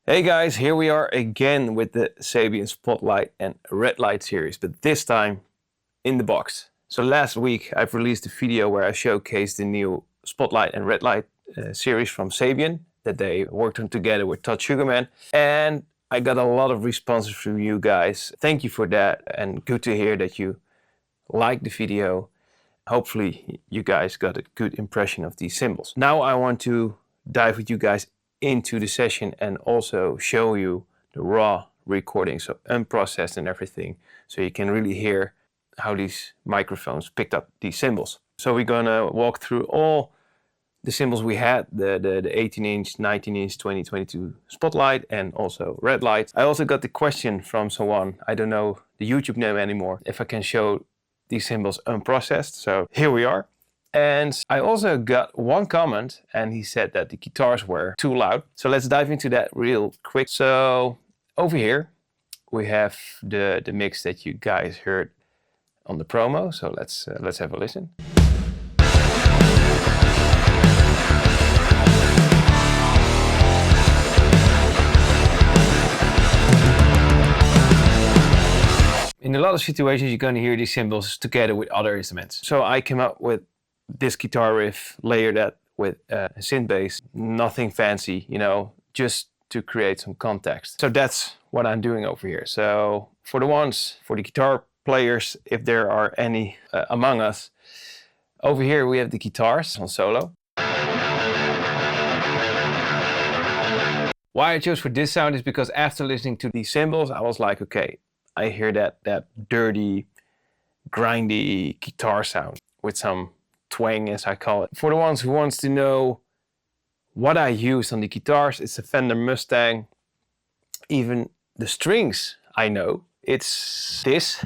Hey guys, here we are again with the Sabian Spotlight and Redlight series, but this time in the box. So last week I've released a video where I showcased the new Spotlight and Redlight series from Sabian that they worked on together with Todd Sucherman, and I got a lot of responses from you guys. Thank you for that, and good to hear that you liked the video. Hopefully you guys got a good impression of these cymbals. Now I want to dive with you guys into the session and also show you the raw recording, so unprocessed and everything, so you can really hear how these microphones picked up these cymbals. So we're gonna walk through all the cymbals we had, the 18-inch, 19-inch, 2022 Spotlight and also Redlight. I also got the question from someone, I don't know the YouTube name anymore, if I can show these cymbals unprocessed. So here we are. And I also got one comment, and he said that the guitars were too loud. So let's dive into that real quick. So over here we have the mix that you guys heard on the promo. So let's have a listen. In a lot of situations, you're going to hear these cymbals together with other instruments. So I came up with this guitar riff, layered that with a synth bass. Nothing fancy, you know, just to create some context. So that's what I'm doing over here. So for the guitar players, if there are any among us, over here we have the guitars on solo. Why I chose for this sound is because after listening to these cymbals, I was like, okay, I hear that dirty, grindy guitar sound with some twang, as I call it. For the ones who wants to know what I use on the guitars, it's a Fender Mustang. Even the strings, I know. It's this.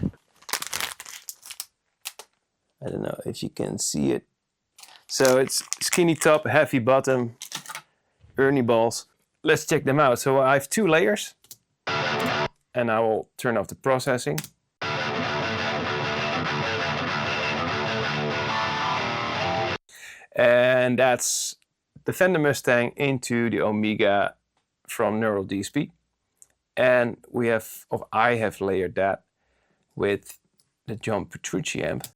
I don't know if you can see it. So it's skinny top, heavy bottom, Ernie balls. Let's check them out. So I have two layers. And I will turn off the processing. And that's the Fender Mustang into the Omega from Neural DSP. And I have layered that with the John Petrucci amp.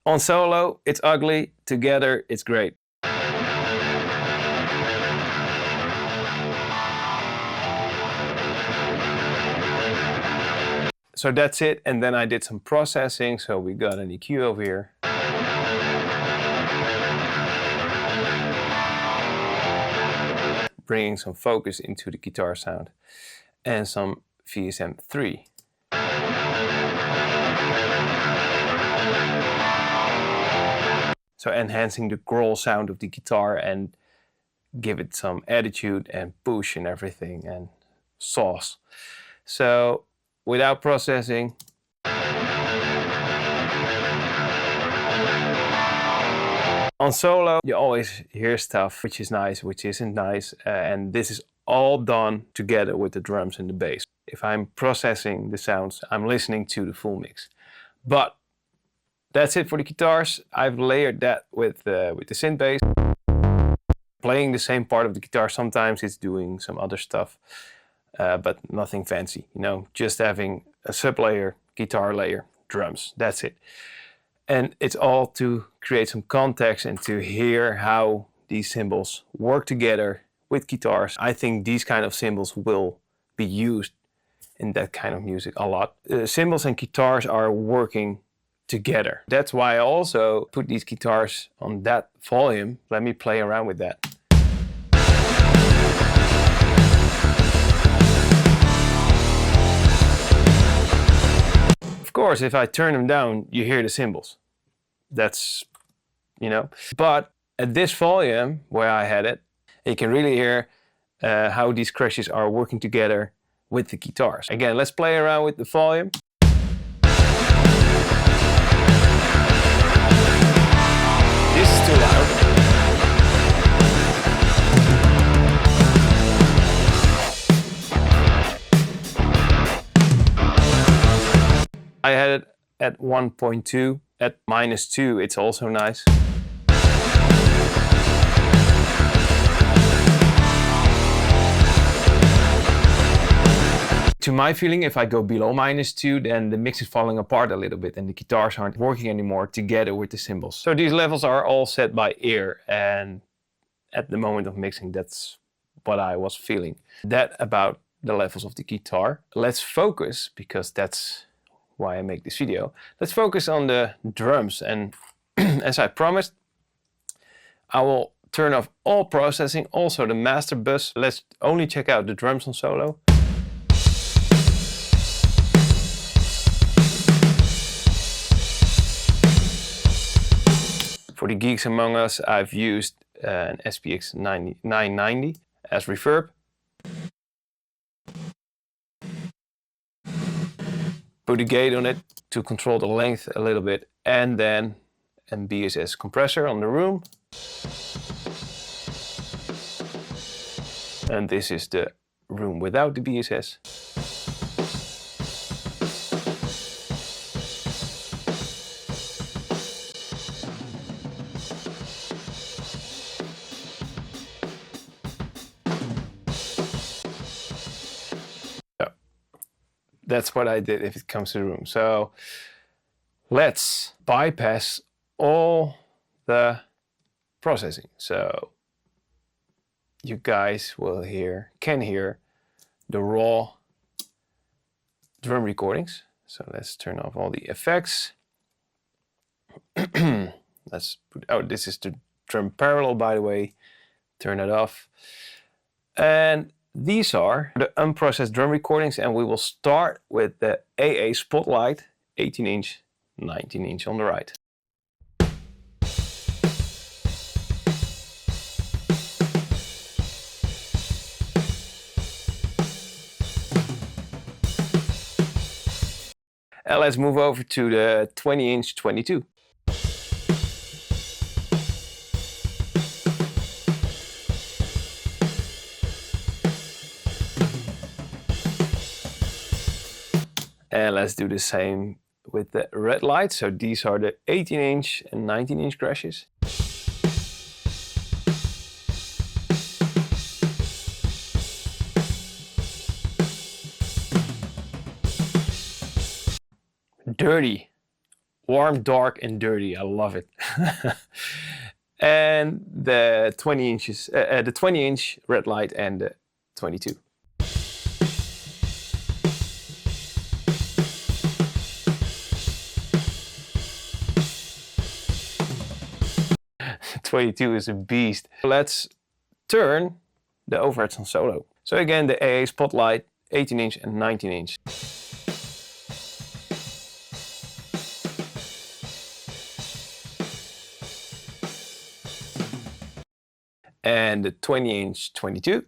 On solo, it's ugly. Together, it's great. So that's it, and then I did some processing, so we got an EQ over here. Bringing some focus into the guitar sound, and some VSM3. So enhancing the growl sound of the guitar and give it some attitude and push and everything, and sauce. So without processing. On solo, you always hear stuff which is nice, which isn't nice, and this is all done together with the drums and the bass. If I'm processing the sounds, I'm listening to the full mix. But that's it for the guitars. I've layered that with the synth bass. Playing the same part of the guitar, sometimes it's doing some other stuff. But nothing fancy, you know, just having a sub layer, guitar layer, drums, that's it. And it's all to create some context and to hear how these cymbals work together with guitars. I think these kind of cymbals will be used in that kind of music a lot. Cymbals and guitars are working together. That's why I also put these guitars on that volume. Let me play around with that. Of course, if I turn them down, you hear the cymbals. That's, you know. But at this volume, where I had it, you can really hear how these crashes are working together with the guitars. Again, let's play around with the volume. This is too loud. I had it at 1.2. At -2, it's also nice. To my feeling, if I go below -2, then the mix is falling apart a little bit and the guitars aren't working anymore together with the cymbals. So these levels are all set by ear, and at the moment of mixing, that's what I was feeling. That about the levels of the guitar. Let's focus, because that's why I make this video. Let's focus on the drums, and as I promised, I will turn off all processing, also the master bus. Let's only check out the drums on solo. For the geeks among us, I've used an SPX 990 as reverb. Put a gate on it to control the length a little bit, and then a BSS compressor on the room. And this is the room without the BSS. That's what I did if it comes to the room. So let's bypass all the processing. So you guys can hear the raw drum recordings. So let's turn off all the effects. Let's put out, this is the drum parallel, by the way. Turn it off. And these are the unprocessed drum recordings, and we will start with the AA Spotlight 18-inch, 19-inch on the right. And let's move over to the 20-inch 22. And let's do the same with the Redlight. So these are the 18-inch and 19-inch crashes. Dirty. Warm, dark, and dirty. I love it. And the 20-inch Redlight and the 22. The 22 is a beast. Let's turn the overheads on solo. So again, the AA Spotlight, 18-inch and 19-inch. And the 20-inch 22.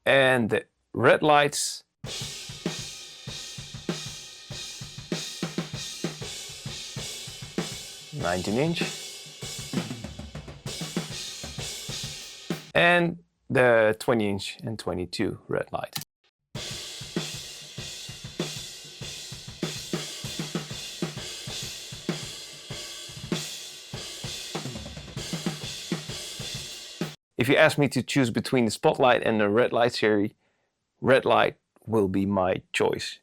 And the Redlights. (19-inch). And the 20-inch and 22 Redlight. If you ask me to choose between the Spotlight and the Redlight series, Redlight will be my choice.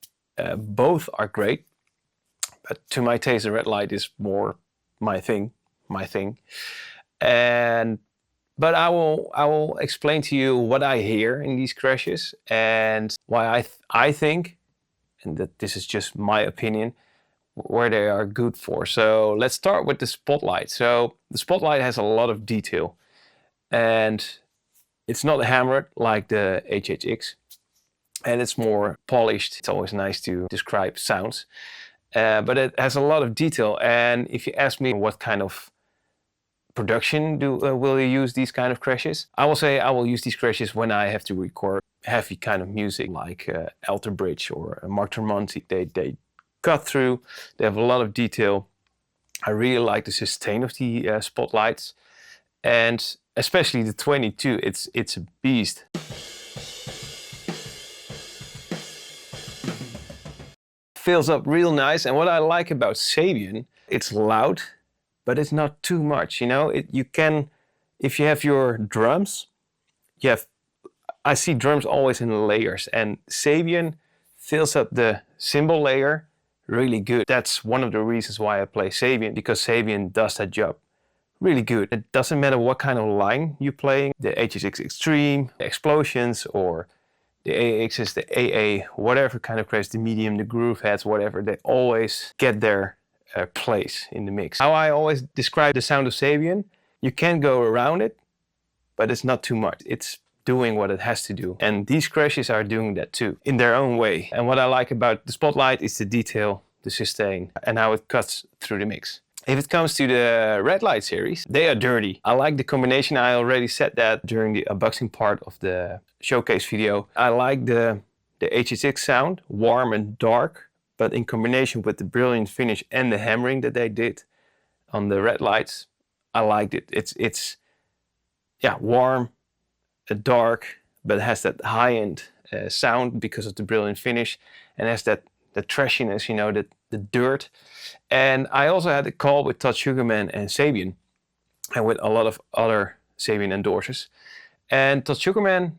Both are great, but to my taste, the Redlight is more my thing. But I will explain to you what I hear in these crashes and why I think, and that this is just my opinion, where they are good for. So let's start with the Spotlight. So the Spotlight has a lot of detail. And it's not hammered like the HHX, and it's more polished. It's always nice to describe sounds, but it has a lot of detail. And if you ask me what kind of production will you use these kind of crashes, I will say I will use these crashes when I have to record heavy kind of music like Alter Bridge or Mark Tremonti. They cut through. They have a lot of detail. I really like the sustain of the Spotlights, and especially the 22, it's a beast. Fills up real nice, and what I like about Sabian It's loud, but it's not too much, you know? You can, if you have your drums, I see drums always in layers, and Sabian fills up the cymbal layer really good. That's one of the reasons why I play Sabian, because Sabian does that job really good. It doesn't matter what kind of line you're playing, the HSX Extreme, the Explosions, or the AXs, the AA, whatever kind of craze, the medium, the groove heads, whatever, they always get their place in the mix. How I always describe the sound of Sabian, you can't go around it, but it's not too much. It's doing what it has to do. And these crashes are doing that too, in their own way. And what I like about the Spotlight is the detail, the sustain, and how it cuts through the mix. If it comes to the Redlight series, they are dirty. I like the combination. I already said that during the unboxing part of the showcase video. I like the HSX sound, warm and dark, but in combination with the brilliant finish and the hammering that they did on the Redlights, I liked it. It's warm, dark, but it has that high-end sound because of the brilliant finish, and has that the trashiness, you know, the dirt. And I also had a call with Todd Sucherman and Sabian, and with a lot of other Sabian endorsers. And Todd Sucherman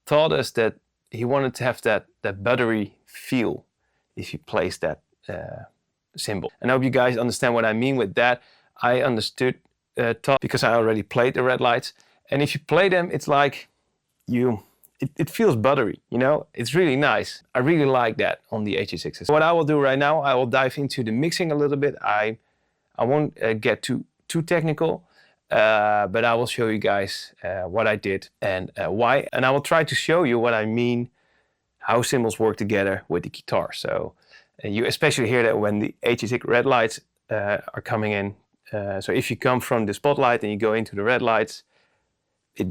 told us that he wanted to have that buttery feel if you place that cymbal. And I hope you guys understand what I mean with that. I understood Todd because I already played the Redlights. And if you play them, it's like it feels buttery, you know? It's really nice. I really like that on the HSXs. What I will do right now, I will dive into the mixing a little bit. I won't get too technical, but I will show you guys what I did and why. And I will try to show you what I mean, how cymbals work together with the guitar. So you especially hear that when the HSX Redlights are coming in. So if you come from the Spotlight and you go into the Redlights, it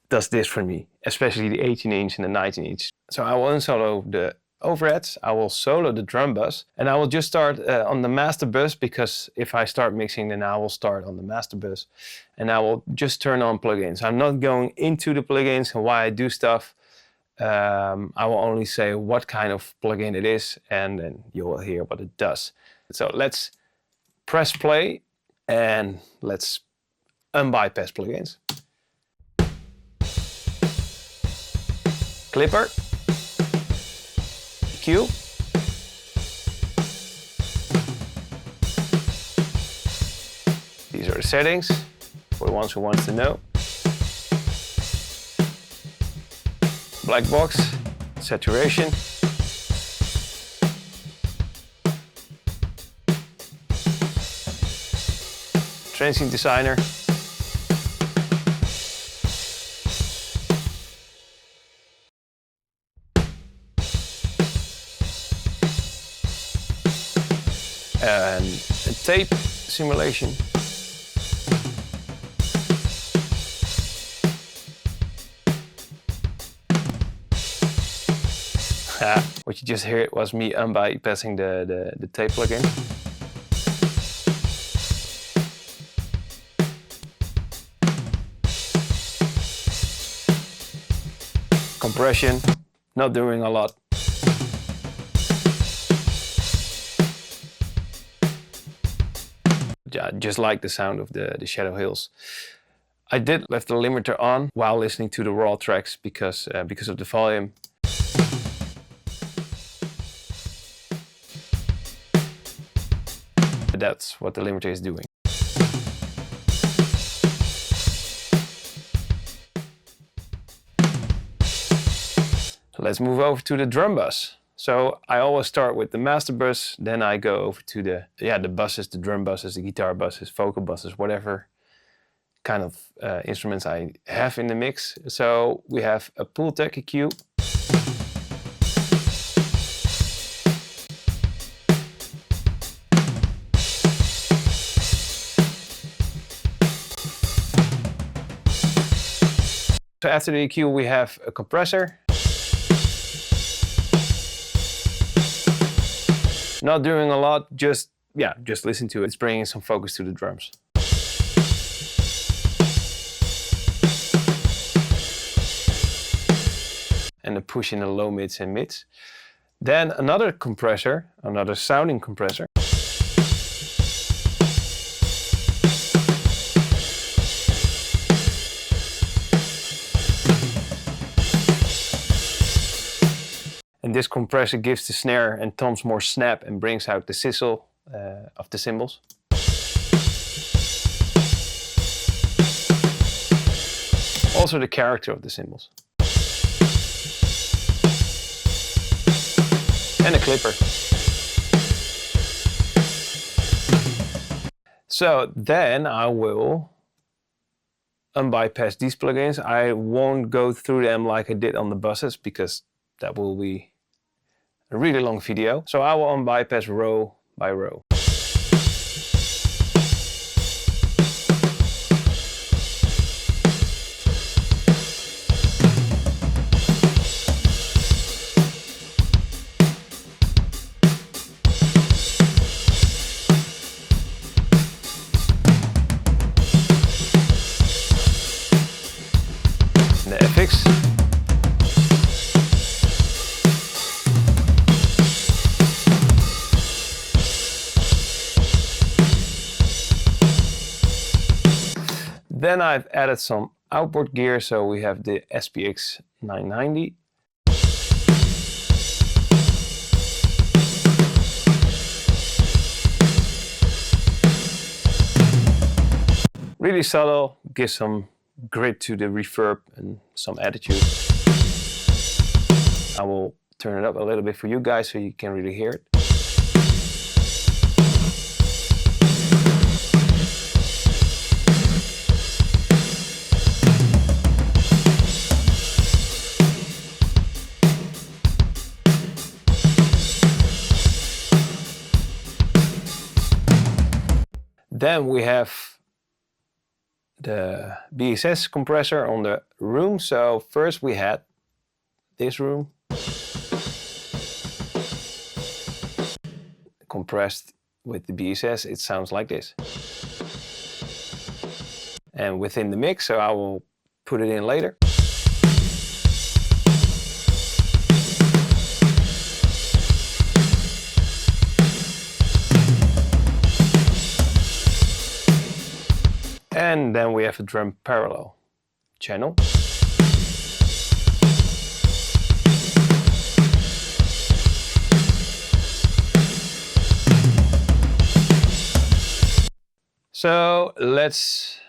does this for me, especially the 18-inch and the 19-inch. So I will unsolo the overheads, I will solo the drum bus, and I will just start on the master bus, because if I start mixing, then I will start on the master bus, and I will just turn on plugins. I'm not going into the plugins and why I do stuff. I will only say what kind of plugin it is, and then you will hear what it does. So let's press play, and let's unbypass plugins. Clipper, EQ, these are the settings for the ones who want to know. Black box, saturation, transient designer, and a tape simulation. What you just heard was me unbypassing the tape plugin. Compression, not doing a lot. I just like the sound of the Shadow Hills. I did left the limiter on while listening to the raw tracks because of the volume. That's what the limiter is doing. So let's move over to the drum bus. So I always start with the master bus, then I go over to the buses, the drum buses, the guitar buses, vocal buses, whatever kind of instruments I have in the mix. So we have a Pultec EQ. So after the EQ we have a compressor. Not doing a lot, just listen to it. It's bringing some focus to the drums. And a push in the low mids and mids. Then another compressor, another sounding compressor. this compressor gives the snare and toms more snap and brings out the sizzle of the cymbals. Also the character of the cymbals. And a clipper. So then I will unbypass these plugins. I won't go through them like I did on the buses because that will be a really long video. So I will unbypass row by row. The FX. Then I've added some outboard gear, so we have the SPX 990. Really subtle, gives some grit to the reverb and some attitude. I will turn it up a little bit for you guys so you can really hear it. Then we have the BSS compressor on the room. So first we had this room compressed with the BSS. It sounds like this. And within the mix, so I will put it in later. And then we have a drum parallel channel. So let's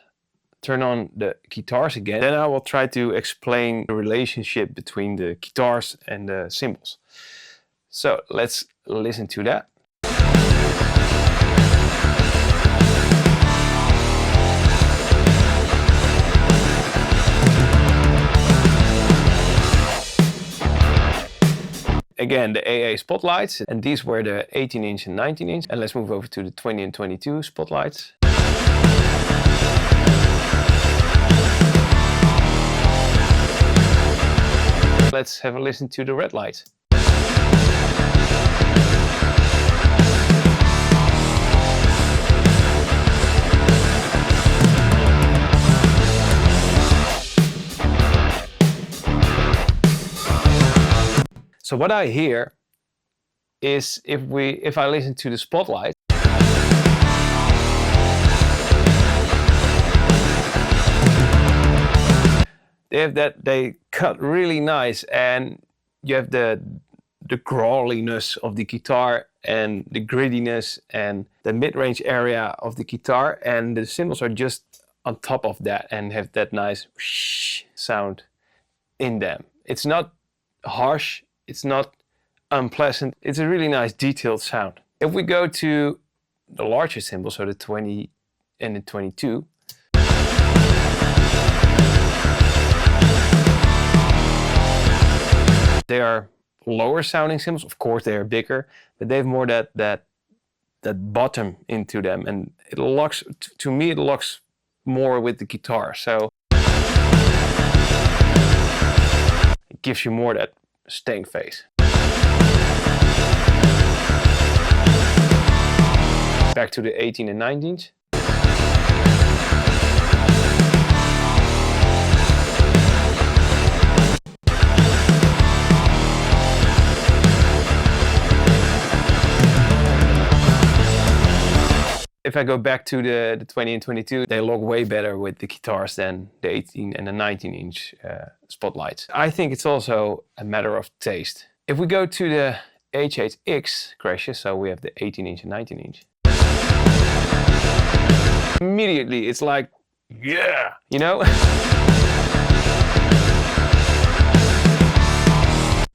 turn on the guitars again. Then I will try to explain the relationship between the guitars and the cymbals. So let's listen to that. Again, the AA spotlights, and these were the 18-inch and 19-inch. And let's move over to the 20 and 22 spotlights. Let's have a listen to the Redlight. So what I hear is if I listen to the spotlight, they cut really nice, and you have the growliness of the guitar and the grittiness and the mid-range area of the guitar, and the cymbals are just on top of that and have that nice whoosh sound in them. It's not harsh. It's not unpleasant. It's a really nice detailed sound. If we go to the larger cymbals, so the 20 and the 22, they are lower sounding cymbals. Of course, they are bigger, but they have more that bottom into them, and it locks. To me, it locks more with the guitar. So it gives you more that stank face. Back to the 18 and 19s. If I go back to the 20 and 22, they look way better with the guitars than the 18 and the 19-inch spotlights. I think it's also a matter of taste. If we go to the HHX crashes, so we have the 18-inch and 19-inch. Immediately it's like, yeah, you know?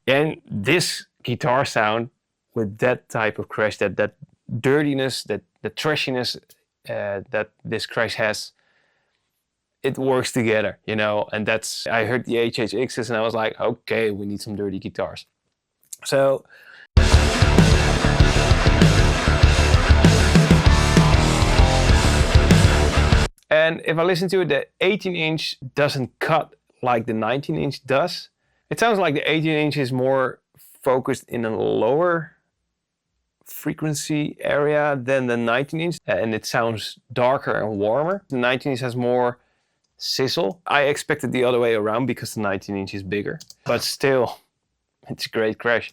And this guitar sound with that type of crash, that dirtiness, the trashiness that this crash has, it works together, you know? And that's, I heard the HHXs and I was like, okay, we need some dirty guitars. So and if I listen to it, the 18-inch doesn't cut like the 19-inch does. It sounds like the 18-inch is more focused in a lower frequency area than the 19-inch, and it sounds darker and warmer. The 19-inch has more sizzle. I expected the other way around because the 19-inch is bigger, but still, it's a great crash.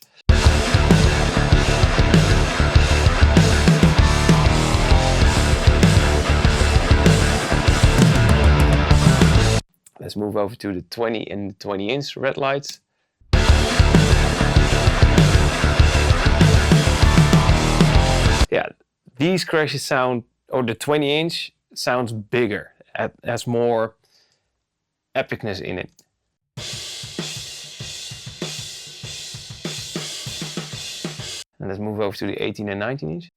Let's move over to the 20 and the 20-inch Redlights. Yeah, these crashes sound, or the 20-inch sounds bigger, has more epicness in it. And let's move over to the 18 and 19-inch.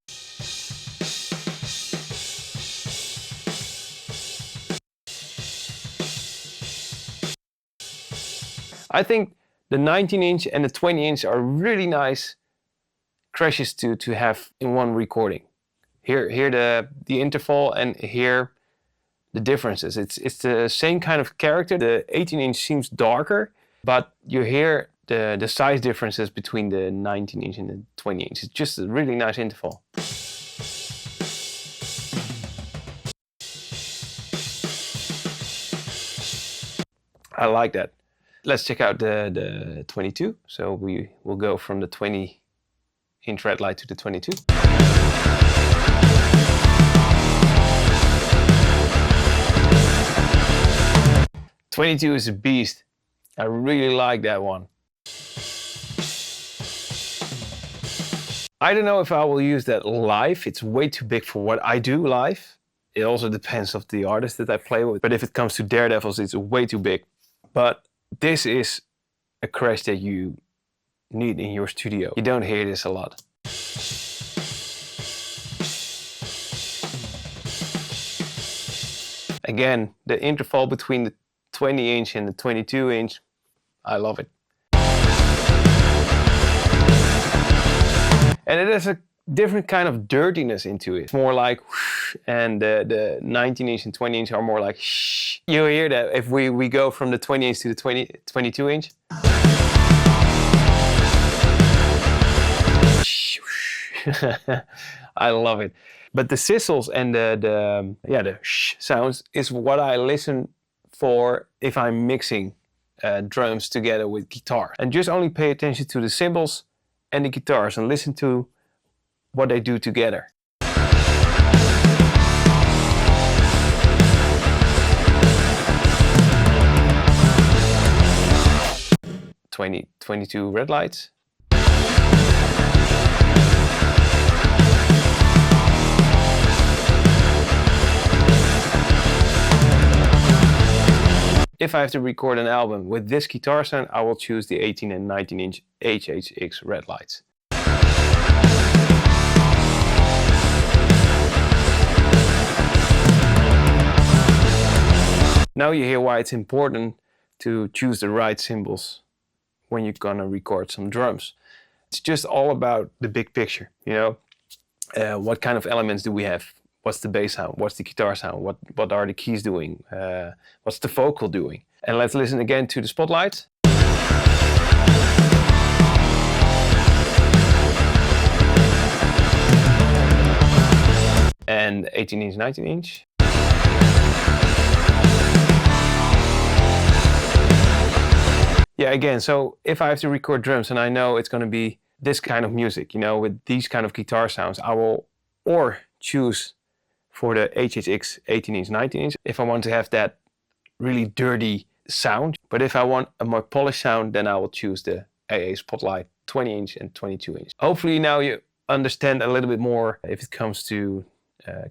I think the 19-inch and the 20-inch are really nice crashes to have in one recording. Here the interval, and here the differences. It's the same kind of character. The 18-inch seems darker, but you hear the size differences between the 19-inch and the 20-inch. It's just a really nice interval. I like that. Let's check out the 22. So we will go from the 20-inch Redlight to the 22. '22 is a beast. I really like that one. I don't know if I will use that live. It's way too big for what I do live. It also depends on the artist that I play with. But if it comes to Daredevils, it's way too big. But this is a crash that you need in your studio. You don't hear this a lot. Again, the interval between the 20-inch and the 22-inch, I love it. And it has a different kind of dirtiness into it. It's more like whoosh, and the 19-inch and 20-inch are more like shh. You hear that if we go from the 20-inch to the 22-inch. I love it. But the sizzles and the shh sounds is what I listen for if I'm mixing drums together with guitar. And just only pay attention to the cymbals and the guitars and listen to what they do together. '22 Redlights. If I have to record an album with this guitar sound, I will choose the 18 and 19-inch HHX Redlights. Now you hear why it's important to choose the right cymbals when you're gonna record some drums. It's just all about the big picture, you know? What kind of elements do we have? What's the bass sound? What's the guitar sound? What are the keys doing? What's the vocal doing? And let's listen again to the Spotlight. And 18-inch, 19-inch. Yeah, again, so if I have to record drums and I know it's going to be this kind of music, you know, with these kind of guitar sounds, I will or choose for the HHX 18-inch, 19-inch if I want to have that really dirty sound. But if I want a more polished sound, then I will choose the AA Spotlight 20 inch and 22 inch. Hopefully now you understand a little bit more if it comes to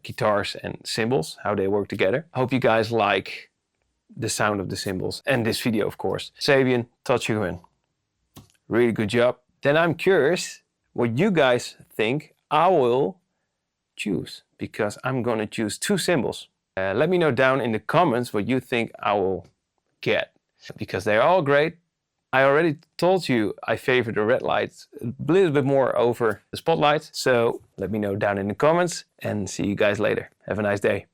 guitars and cymbals, how they work together. Hope you guys like the sound of the cymbals and this video, of course. Sabian, Todd Sucherman, really good job. Then I'm curious what you guys think I will choose, because I'm gonna choose 2 cymbals. Let me know down in the comments what you think I will get, because they're all great. I already told you I favor the Redlight a little bit more over the Spotlight, so let me know down in the comments and see you guys later. Have a nice day.